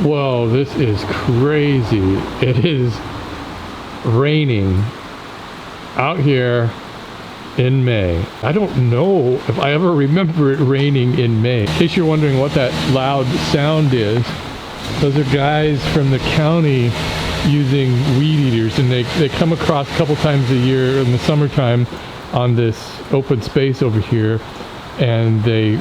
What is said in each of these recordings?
Whoa, this is crazy. It is raining out here in May. I don't know if I ever remember it raining in May. In case you're wondering what that loud sound is, those are guys from the county using weed eaters, and they come across a couple times a year in the summertime on this open space over here, and they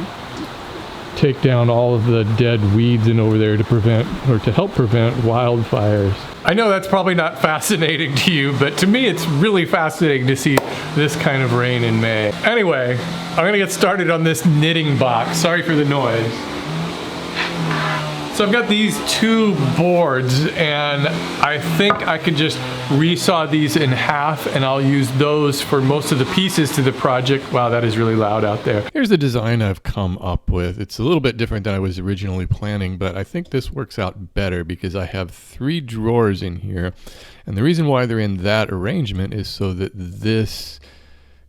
take down all of the dead weeds in over there to prevent, or to help prevent, wildfires. I know that's probably not fascinating to you, but to me it's really fascinating to see this kind of rain in May. Anyway, I'm gonna get started on this knitting box. Sorry for the noise. So I've got these two boards, and I think I could just resaw these in half, and I'll use those for most of the pieces to the project. Wow, that is really loud out there. Here's the design I've come up with. It's a little bit different than I was originally planning, but I think this works out better because I have 3 drawers in here. And the reason why they're in that arrangement is so that this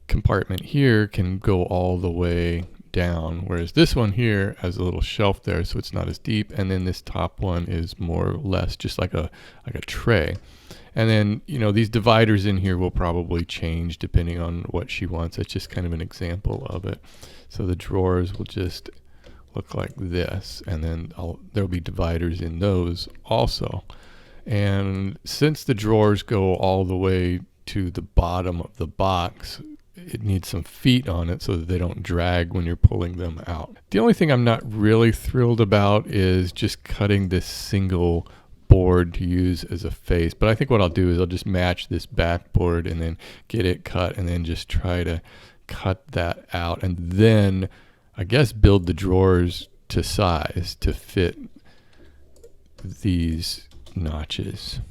compartment here can go all the way down, whereas this one here has a little shelf there, so it's not as deep, and then this top one is more or less just like a tray. And then, you know, these dividers in here will probably change depending on what she wants. It's just kind of an example of it. So the drawers will just look like this, and then there'll be dividers in those also. And since the drawers go all the way to the bottom of the box, it needs some feet on it so that they don't drag when you're pulling them out. The only thing I'm not really thrilled about is just cutting this single board to use as a face. But I think what I'll do is I'll just match this backboard and then get it cut, and then just try to cut that out, and then I guess build the drawers to size to fit these notches.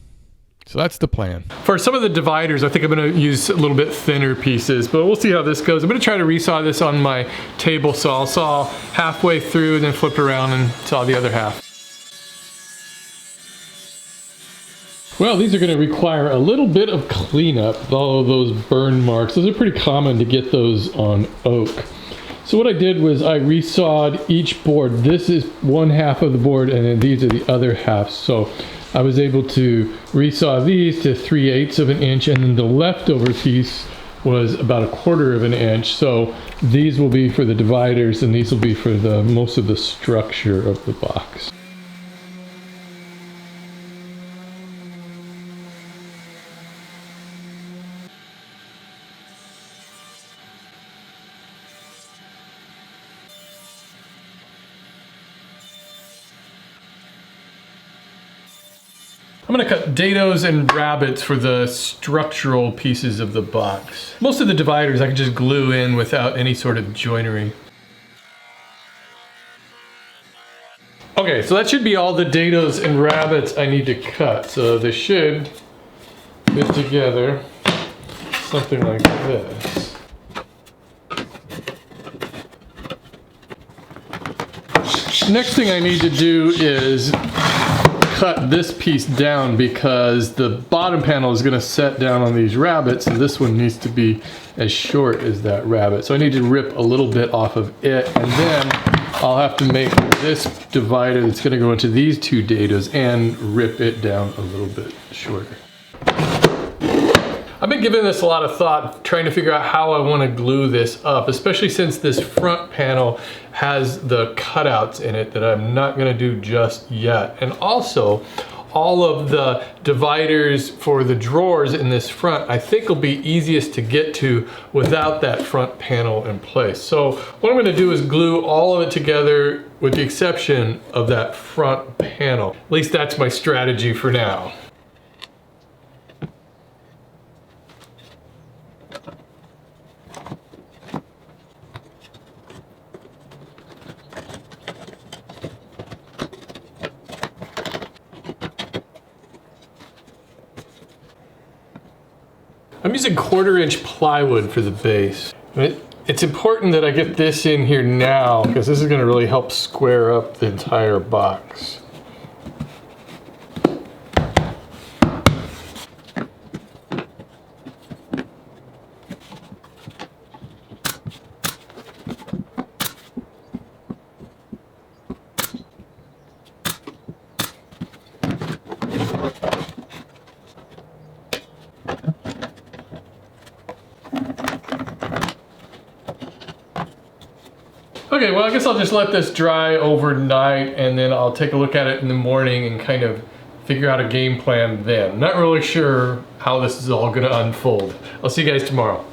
So that's the plan. For some of the dividers, I think I'm gonna use a little bit thinner pieces, but we'll see how this goes. I'm gonna try to resaw this on my table saw. I'll saw halfway through and then flip around and saw the other half. Well, these are gonna require a little bit of cleanup, all of those burn marks. Those are pretty common to get those on oak. So what I did was I resawed each board. This is one half of the board, and then these are the other half. So I was able to resaw these to 3/8 of an inch, and then the leftover piece was about 1/4 of an inch. So these will be for the dividers, and these will be for the most of the structure of the box. I'm gonna cut dados and rabbits for the structural pieces of the box. Most of the dividers I can just glue in without any sort of joinery. Okay, so that should be all the dados and rabbits I need to cut. So they should fit together something like this. Next thing I need to do is cut this piece down, because the bottom panel is going to set down on these rabbits, and this one needs to be as short as that rabbit. So I need to rip a little bit off of it, and then I'll have to make this divider that's going to go into these 2 dados and rip it down a little bit shorter. I've been giving this a lot of thought, trying to figure out how I want to glue this up, especially since this front panel has the cutouts in it that I'm not going to do just yet. And also, all of the dividers for the drawers in this front, I think will be easiest to get to without that front panel in place. So what I'm going to do is glue all of it together with the exception of that front panel. At least that's my strategy for now. I'm using 1/4 inch plywood for the base. It's important that I get this in here now, because this is going to really help square up the entire box. Okay, well, I guess I'll just let this dry overnight and then I'll take a look at it in the morning and kind of figure out a game plan then. Not really sure how this is all gonna unfold. I'll see you guys tomorrow.